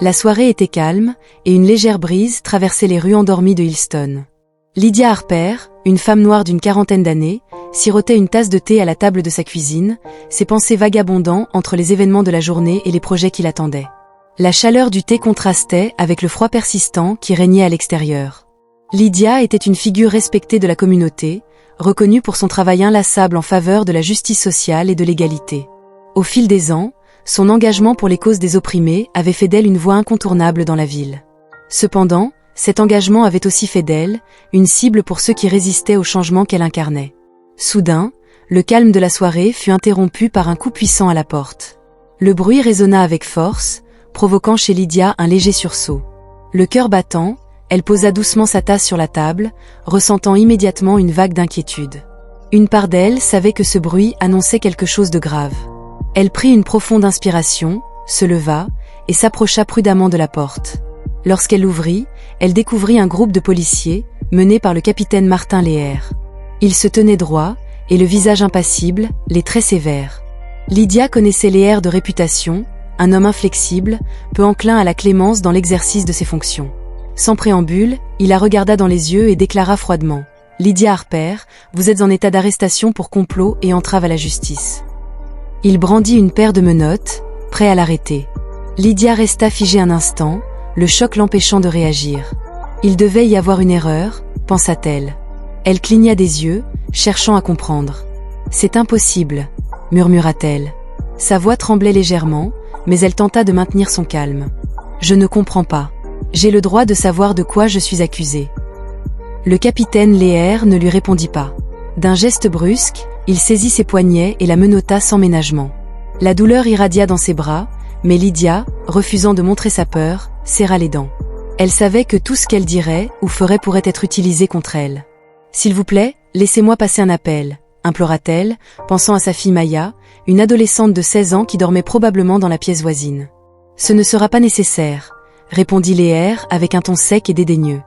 La soirée était calme, et une légère brise traversait les rues endormies de Hillston. Lydia Harper, une femme noire d'une quarantaine d'années, sirotait une tasse de thé à la table de sa cuisine, ses pensées vagabondant entre les événements de la journée et les projets qui l'attendaient. La chaleur du thé contrastait avec le froid persistant qui régnait à l'extérieur. Lydia était une figure respectée de la communauté, reconnue pour son travail inlassable en faveur de la justice sociale et de l'égalité. Au fil des ans, son engagement pour les causes des opprimés avait fait d'elle une voix incontournable dans la ville. Cependant, cet engagement avait aussi fait d'elle une cible pour ceux qui résistaient au changement qu'elle incarnait. Soudain, le calme de la soirée fut interrompu par un coup puissant à la porte. Le bruit résonna avec force, provoquant chez Lydia un léger sursaut. Le cœur battant, elle posa doucement sa tasse sur la table, ressentant immédiatement une vague d'inquiétude. Une part d'elle savait que ce bruit annonçait quelque chose de grave. Elle prit une profonde inspiration, se leva, et s'approcha prudemment de la porte. Lorsqu'elle l'ouvrit, elle découvrit un groupe de policiers, mené par le capitaine Martin Leher. Il se tenait droit, et le visage impassible, les traits sévères. Lydia connaissait Leher de réputation, un homme inflexible, peu enclin à la clémence dans l'exercice de ses fonctions. Sans préambule, il la regarda dans les yeux et déclara froidement « Lydia Harper, vous êtes en état d'arrestation pour complot et entrave à la justice. » Il brandit une paire de menottes, prêt à l'arrêter. Lydia resta figée un instant, le choc l'empêchant de réagir. Il devait y avoir une erreur, pensa-t-elle. Elle cligna des yeux, cherchant à comprendre. « C'est impossible, » murmura-t-elle. Sa voix tremblait légèrement, mais elle tenta de maintenir son calme. « Je ne comprends pas. J'ai le droit de savoir de quoi je suis accusée. » Le capitaine Leher ne lui répondit pas. D'un geste brusque, il saisit ses poignets et la menotta sans ménagement. La douleur irradia dans ses bras, mais Lydia, refusant de montrer sa peur, serra les dents. Elle savait que tout ce qu'elle dirait ou ferait pourrait être utilisé contre elle. « S'il vous plaît, laissez-moi passer un appel », implora-t-elle, pensant à sa fille Maya, une adolescente de 16 ans qui dormait probablement dans la pièce voisine. « Ce ne sera pas nécessaire », répondit Leher avec un ton sec et dédaigneux.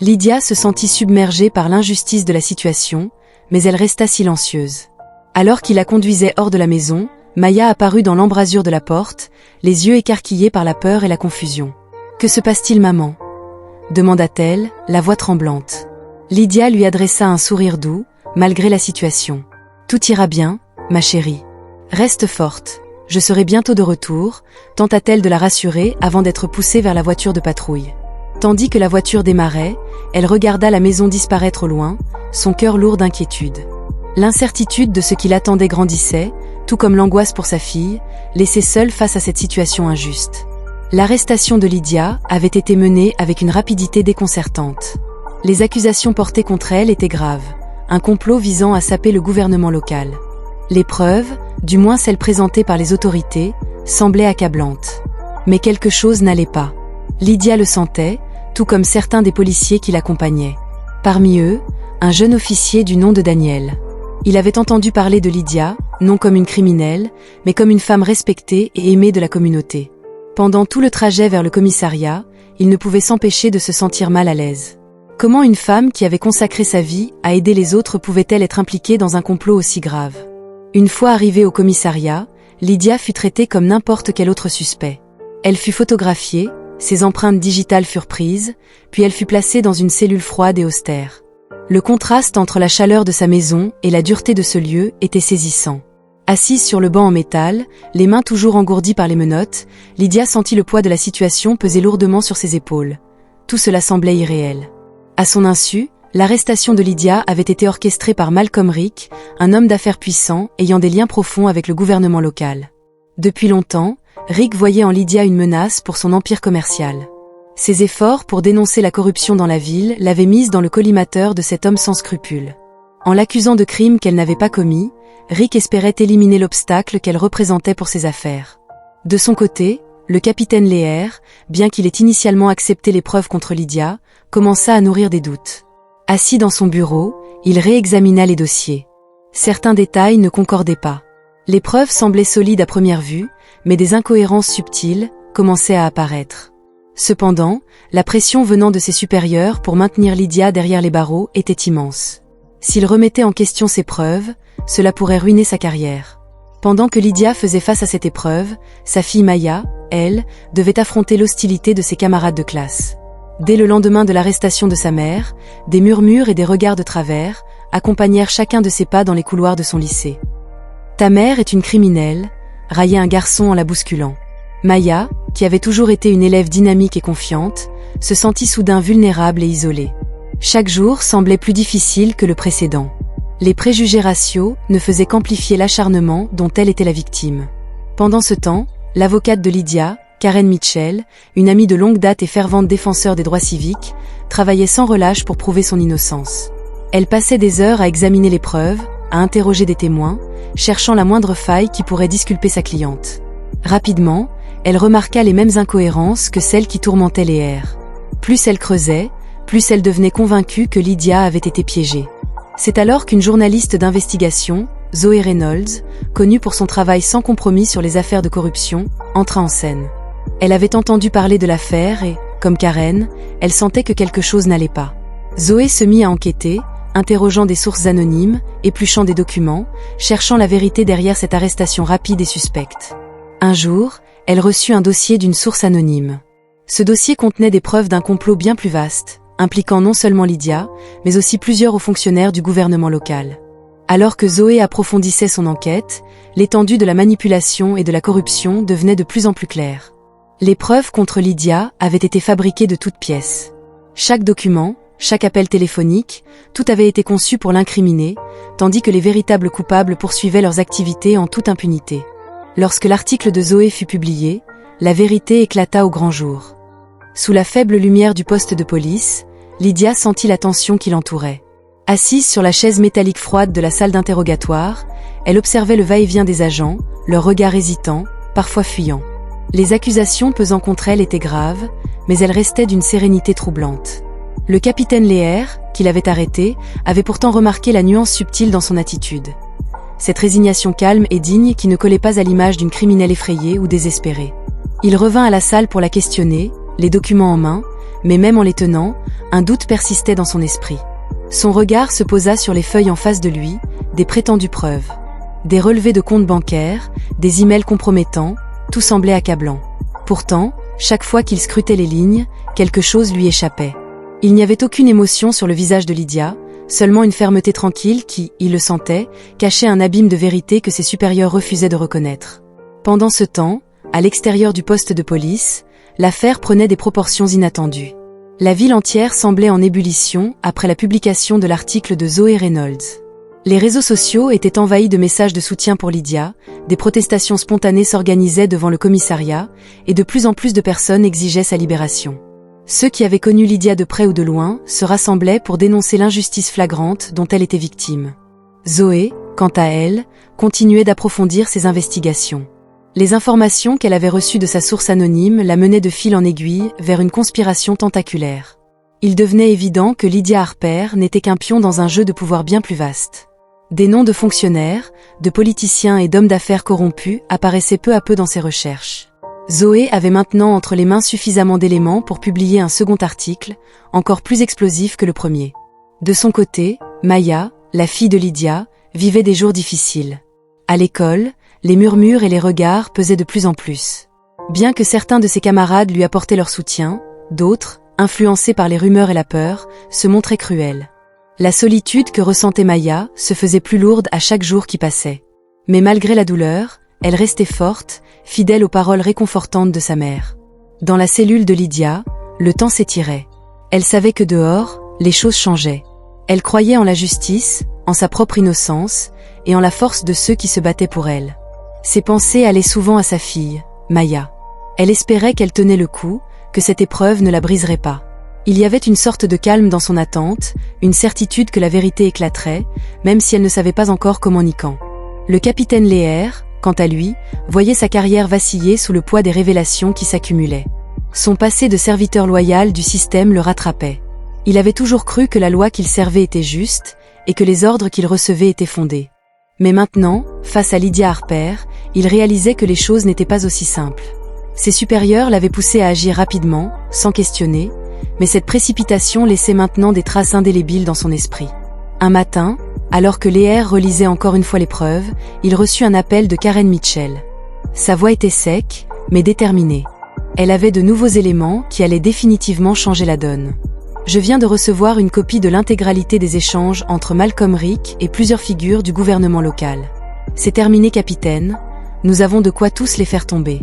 Lydia se sentit submergée par l'injustice de la situation, mais elle resta silencieuse. Alors qu'il la conduisait hors de la maison, Maya apparut dans l'embrasure de la porte, les yeux écarquillés par la peur et la confusion. « Que se passe-t-il, maman ?» demanda-t-elle, la voix tremblante. Lydia lui adressa un sourire doux, malgré la situation. « Tout ira bien, ma chérie. Reste forte, je serai bientôt de retour, » tenta-t-elle de la rassurer avant d'être poussée vers la voiture de patrouille. Tandis que la voiture démarrait, elle regarda la maison disparaître au loin, son cœur lourd d'inquiétude. L'incertitude de ce qui l'attendait grandissait, tout comme l'angoisse pour sa fille, laissée seule face à cette situation injuste. L'arrestation de Lydia avait été menée avec une rapidité déconcertante. Les accusations portées contre elle étaient graves, un complot visant à saper le gouvernement local. Les preuves, du moins celles présentées par les autorités, semblaient accablantes. Mais quelque chose n'allait pas. Lydia le sentait, tout comme certains des policiers qui l'accompagnaient. Parmi eux, un jeune officier du nom de Daniel. Il avait entendu parler de Lydia, non comme une criminelle, mais comme une femme respectée et aimée de la communauté. Pendant tout le trajet vers le commissariat, il ne pouvait s'empêcher de se sentir mal à l'aise. Comment une femme qui avait consacré sa vie à aider les autres pouvait-elle être impliquée dans un complot aussi grave? Une fois arrivée au commissariat, Lydia fut traitée comme n'importe quel autre suspect. Elle fut photographiée, ses empreintes digitales furent prises, puis elle fut placée dans une cellule froide et austère. Le contraste entre la chaleur de sa maison et la dureté de ce lieu était saisissant. Assise sur le banc en métal, les mains toujours engourdies par les menottes, Lydia sentit le poids de la situation peser lourdement sur ses épaules. Tout cela semblait irréel. À son insu, l'arrestation de Lydia avait été orchestrée par Malcolm Rick, un homme d'affaires puissant ayant des liens profonds avec le gouvernement local. Depuis longtemps, Rick voyait en Lydia une menace pour son empire commercial. Ses efforts pour dénoncer la corruption dans la ville l'avaient mise dans le collimateur de cet homme sans scrupules. En l'accusant de crimes qu'elle n'avait pas commis, Rick espérait éliminer l'obstacle qu'elle représentait pour ses affaires. De son côté, le capitaine Leher, bien qu'il ait initialement accepté les preuves contre Lydia, commença à nourrir des doutes. Assis dans son bureau, il réexamina les dossiers. Certains détails ne concordaient pas. Les preuves semblaient solides à première vue, mais des incohérences subtiles commençaient à apparaître. Cependant, la pression venant de ses supérieurs pour maintenir Lydia derrière les barreaux était immense. S'il remettait en question ses preuves, cela pourrait ruiner sa carrière. Pendant que Lydia faisait face à cette épreuve, sa fille Maya, elle, devait affronter l'hostilité de ses camarades de classe. Dès le lendemain de l'arrestation de sa mère, des murmures et des regards de travers accompagnèrent chacun de ses pas dans les couloirs de son lycée. « Ta mère est une criminelle », raillait un garçon en la bousculant. Maya, qui avait toujours été une élève dynamique et confiante, se sentit soudain vulnérable et isolée. Chaque jour semblait plus difficile que le précédent. Les préjugés raciaux ne faisaient qu'amplifier l'acharnement dont elle était la victime. Pendant ce temps, l'avocate de Lydia, Karen Mitchell, une amie de longue date et fervente défenseur des droits civiques, travaillait sans relâche pour prouver son innocence. Elle passait des heures à examiner les preuves, à interroger des témoins, cherchant la moindre faille qui pourrait disculper sa cliente. Rapidement, elle remarqua les mêmes incohérences que celles qui tourmentaient Léa. Plus elle creusait, plus elle devenait convaincue que Lydia avait été piégée. C'est alors qu'une journaliste d'investigation, Zoé Reynolds, connue pour son travail sans compromis sur les affaires de corruption, entra en scène. Elle avait entendu parler de l'affaire et, comme Karen, elle sentait que quelque chose n'allait pas. Zoé se mit à enquêter, interrogeant des sources anonymes, épluchant des documents, cherchant la vérité derrière cette arrestation rapide et suspecte. Un jour, elle reçut un dossier d'une source anonyme. Ce dossier contenait des preuves d'un complot bien plus vaste, impliquant non seulement Lydia, mais aussi plusieurs hauts fonctionnaires du gouvernement local. Alors que Zoé approfondissait son enquête, l'étendue de la manipulation et de la corruption devenait de plus en plus claire. Les preuves contre Lydia avaient été fabriquées de toutes pièces. Chaque document, chaque appel téléphonique, tout avait été conçu pour l'incriminer, tandis que les véritables coupables poursuivaient leurs activités en toute impunité. Lorsque l'article de Zoé fut publié, la vérité éclata au grand jour. Sous la faible lumière du poste de police, Lydia sentit la tension qui l'entourait. Assise sur la chaise métallique froide de la salle d'interrogatoire, elle observait le va-et-vient des agents, leurs regards hésitants, parfois fuyants. Les accusations pesant contre elle étaient graves, mais elles restaient d'une sérénité troublante. Le capitaine Léa, qui l'avait arrêté, avait pourtant remarqué la nuance subtile dans son attitude. Cette résignation calme et digne qui ne collait pas à l'image d'une criminelle effrayée ou désespérée. Il revint à la salle pour la questionner, les documents en main, mais même en les tenant, un doute persistait dans son esprit. Son regard se posa sur les feuilles en face de lui, des prétendues preuves. Des relevés de comptes bancaires, des emails compromettants, tout semblait accablant. Pourtant, chaque fois qu'il scrutait les lignes, quelque chose lui échappait. Il n'y avait aucune émotion sur le visage de Lydia, seulement une fermeté tranquille qui, il le sentait, cachait un abîme de vérité que ses supérieurs refusaient de reconnaître. Pendant ce temps, à l'extérieur du poste de police, l'affaire prenait des proportions inattendues. La ville entière semblait en ébullition après la publication de l'article de Zoé Reynolds. Les réseaux sociaux étaient envahis de messages de soutien pour Lydia, des protestations spontanées s'organisaient devant le commissariat, et de plus en plus de personnes exigeaient sa libération. Ceux qui avaient connu Lydia de près ou de loin se rassemblaient pour dénoncer l'injustice flagrante dont elle était victime. Zoé, quant à elle, continuait d'approfondir ses investigations. Les informations qu'elle avait reçues de sa source anonyme la menaient de fil en aiguille vers une conspiration tentaculaire. Il devenait évident que Lydia Harper n'était qu'un pion dans un jeu de pouvoir bien plus vaste. Des noms de fonctionnaires, de politiciens et d'hommes d'affaires corrompus apparaissaient peu à peu dans ses recherches. Zoé avait maintenant entre les mains suffisamment d'éléments pour publier un second article, encore plus explosif que le premier. De son côté, Maya, la fille de Lydia, vivait des jours difficiles. À l'école, les murmures et les regards pesaient de plus en plus. Bien que certains de ses camarades lui apportaient leur soutien, d'autres, influencés par les rumeurs et la peur, se montraient cruels. La solitude que ressentait Maya se faisait plus lourde à chaque jour qui passait. Mais malgré la douleur, elle restait forte, fidèle aux paroles réconfortantes de sa mère. Dans la cellule de Lydia, le temps s'étirait. Elle savait que dehors, les choses changeaient. Elle croyait en la justice, en sa propre innocence, et en la force de ceux qui se battaient pour elle. Ses pensées allaient souvent à sa fille, Maya. Elle espérait qu'elle tenait le coup, que cette épreuve ne la briserait pas. Il y avait une sorte de calme dans son attente, une certitude que la vérité éclaterait, même si elle ne savait pas encore comment ni quand. Le capitaine Léa, quant à lui, voyait sa carrière vaciller sous le poids des révélations qui s'accumulaient. Son passé de serviteur loyal du système le rattrapait. Il avait toujours cru que la loi qu'il servait était juste, et que les ordres qu'il recevait étaient fondés. Mais maintenant, face à Lydia Harper, il réalisait que les choses n'étaient pas aussi simples. Ses supérieurs l'avaient poussé à agir rapidement, sans questionner, mais cette précipitation laissait maintenant des traces indélébiles dans son esprit. Un matin, alors que Léa relisait encore une fois l'épreuve, il reçut un appel de Karen Mitchell. Sa voix était sec, mais déterminée. Elle avait de nouveaux éléments qui allaient définitivement changer la donne. Je viens de recevoir une copie de l'intégralité des échanges entre Malcolm Rick et plusieurs figures du gouvernement local. C'est terminé, capitaine. Nous avons de quoi tous les faire tomber.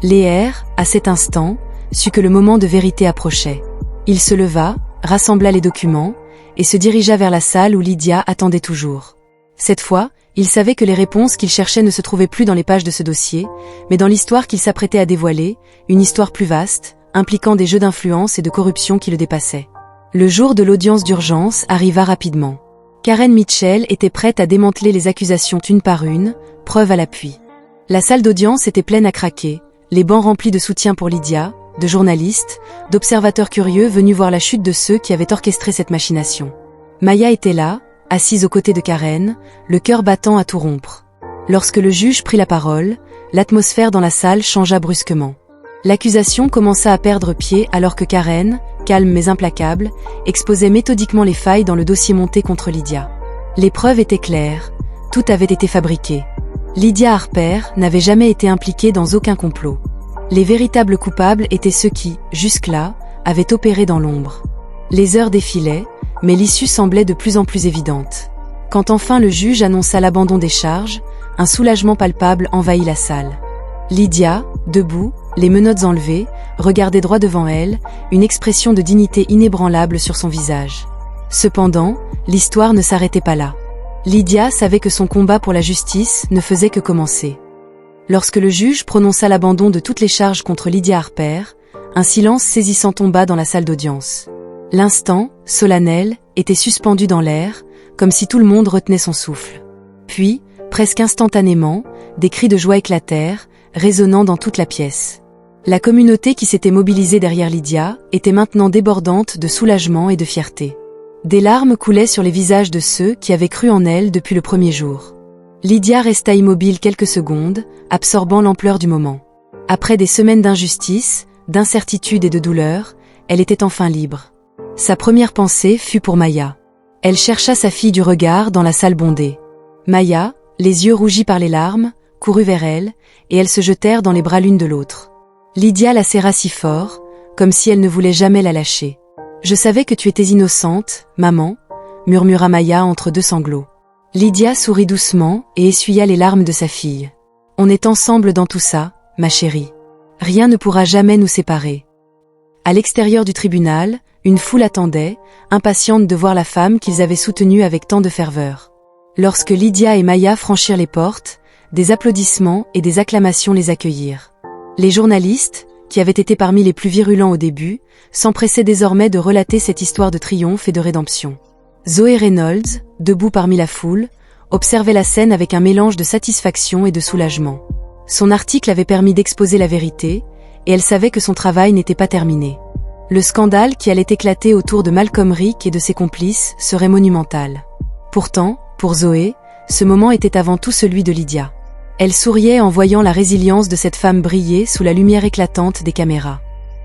Lear, à cet instant, sut que le moment de vérité approchait. Il se leva, rassembla les documents, et se dirigea vers la salle où Lydia attendait toujours. Cette fois, il savait que les réponses qu'il cherchait ne se trouvaient plus dans les pages de ce dossier, mais dans l'histoire qu'il s'apprêtait à dévoiler, une histoire plus vaste, impliquant des jeux d'influence et de corruption qui le dépassaient. Le jour de l'audience d'urgence arriva rapidement. Karen Mitchell était prête à démanteler les accusations une par une, preuve à l'appui. La salle d'audience était pleine à craquer, les bancs remplis de soutien pour Lydia, de journalistes, d'observateurs curieux venus voir la chute de ceux qui avaient orchestré cette machination. Maya était là, assise aux côtés de Karen, le cœur battant à tout rompre. Lorsque le juge prit la parole, l'atmosphère dans la salle changea brusquement. L'accusation commença à perdre pied alors que Karen, calme mais implacable, exposait méthodiquement les failles dans le dossier monté contre Lydia. Les preuves étaient claires, tout avait été fabriqué. Lydia Harper n'avait jamais été impliquée dans aucun complot. Les véritables coupables étaient ceux qui, jusque-là, avaient opéré dans l'ombre. Les heures défilaient, mais l'issue semblait de plus en plus évidente. Quand enfin le juge annonça l'abandon des charges, un soulagement palpable envahit la salle. Lydia, debout, les menottes enlevées, regardait droit devant elle, une expression de dignité inébranlable sur son visage. Cependant, l'histoire ne s'arrêtait pas là. Lydia savait que son combat pour la justice ne faisait que commencer. Lorsque le juge prononça l'abandon de toutes les charges contre Lydia Harper, un silence saisissant tomba dans la salle d'audience. L'instant, solennel, était suspendu dans l'air, comme si tout le monde retenait son souffle. Puis, presque instantanément, des cris de joie éclatèrent, résonnant dans toute la pièce. La communauté qui s'était mobilisée derrière Lydia était maintenant débordante de soulagement et de fierté. Des larmes coulaient sur les visages de ceux qui avaient cru en elle depuis le premier jour. Lydia resta immobile quelques secondes, absorbant l'ampleur du moment. Après des semaines d'injustice, d'incertitude et de douleur, elle était enfin libre. Sa première pensée fut pour Maya. Elle chercha sa fille du regard dans la salle bondée. Maya, les yeux rougis par les larmes, courut vers elle, et elles se jetèrent dans les bras l'une de l'autre. Lydia la serra si fort, comme si elle ne voulait jamais la lâcher. « Je savais que tu étais innocente, maman », murmura Maya entre deux sanglots. Lydia sourit doucement et essuya les larmes de sa fille. « On est ensemble dans tout ça, ma chérie. Rien ne pourra jamais nous séparer. » À l'extérieur du tribunal, une foule attendait, impatiente de voir la femme qu'ils avaient soutenue avec tant de ferveur. Lorsque Lydia et Maya franchirent les portes, des applaudissements et des acclamations les accueillirent. Les journalistes, qui avaient été parmi les plus virulents au début, s'empressaient désormais de relater cette histoire de triomphe et de rédemption. Zoé Reynolds, debout parmi la foule, observait la scène avec un mélange de satisfaction et de soulagement. Son article avait permis d'exposer la vérité, et elle savait que son travail n'était pas terminé. Le scandale qui allait éclater autour de Malcolm Rick et de ses complices serait monumental. Pourtant, pour Zoé, ce moment était avant tout celui de Lydia. Elle souriait en voyant la résilience de cette femme briller sous la lumière éclatante des caméras.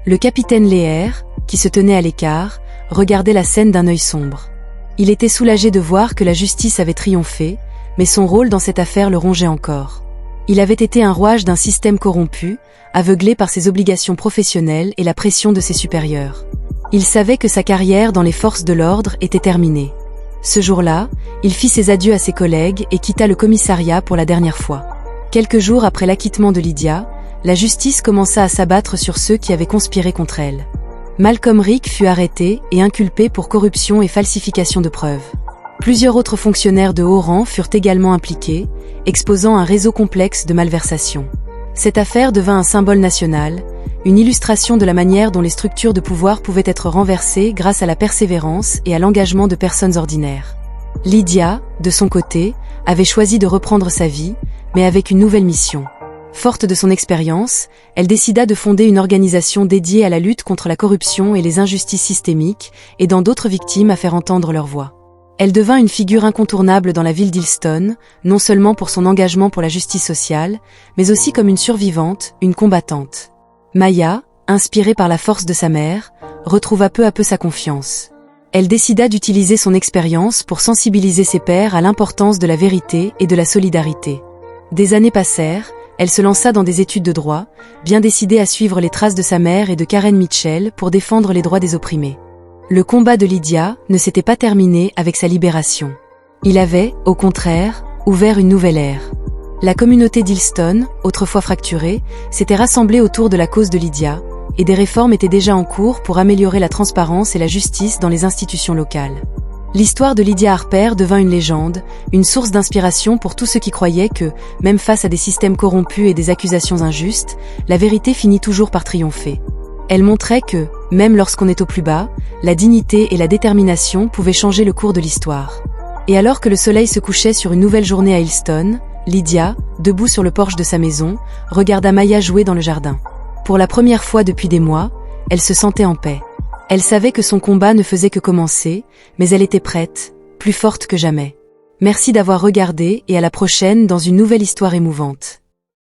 Le capitaine Lear, qui se tenait à l'écart, regardait la scène d'un œil sombre. Il était soulagé de voir que la justice avait triomphé, mais son rôle dans cette affaire le rongeait encore. Il avait été un rouage d'un système corrompu, aveuglé par ses obligations professionnelles et la pression de ses supérieurs. Il savait que sa carrière dans les forces de l'ordre était terminée. Ce jour-là, il fit ses adieux à ses collègues et quitta le commissariat pour la dernière fois. Quelques jours après l'acquittement de Lydia, la justice commença à s'abattre sur ceux qui avaient conspiré contre elle. Malcolm Rick fut arrêté et inculpé pour corruption et falsification de preuves. Plusieurs autres fonctionnaires de haut rang furent également impliqués, exposant un réseau complexe de malversations. Cette affaire devint un symbole national, une illustration de la manière dont les structures de pouvoir pouvaient être renversées grâce à la persévérance et à l'engagement de personnes ordinaires. Lydia, de son côté, avait choisi de reprendre sa vie, mais avec une nouvelle mission. Forte de son expérience, elle décida de fonder une organisation dédiée à la lutte contre la corruption et les injustices systémiques, aidant d'autres victimes à faire entendre leur voix. Elle devint une figure incontournable dans la ville d'Hillston, non seulement pour son engagement pour la justice sociale, mais aussi comme une survivante, une combattante. Maya, inspirée par la force de sa mère, retrouva peu à peu sa confiance. Elle décida d'utiliser son expérience pour sensibiliser ses pairs à l'importance de la vérité et de la solidarité. Des années passèrent, Elle se lança dans des études de droit, bien décidée à suivre les traces de sa mère et de Karen Mitchell pour défendre les droits des opprimés. Le combat de Lydia ne s'était pas terminé avec sa libération. Il avait, au contraire, ouvert une nouvelle ère. La communauté d'Hillston, autrefois fracturée, s'était rassemblée autour de la cause de Lydia, et des réformes étaient déjà en cours pour améliorer la transparence et la justice dans les institutions locales. L'histoire de Lydia Harper devint une légende, une source d'inspiration pour tous ceux qui croyaient que, même face à des systèmes corrompus et des accusations injustes, la vérité finit toujours par triompher. Elle montrait que, même lorsqu'on est au plus bas, la dignité et la détermination pouvaient changer le cours de l'histoire. Et alors que le soleil se couchait sur une nouvelle journée à Hillston, Lydia, debout sur le porche de sa maison, regarda Maya jouer dans le jardin. Pour la première fois depuis des mois, elle se sentait en paix. Elle savait que son combat ne faisait que commencer, mais elle était prête, plus forte que jamais. Merci d'avoir regardé et à la prochaine dans une nouvelle histoire émouvante.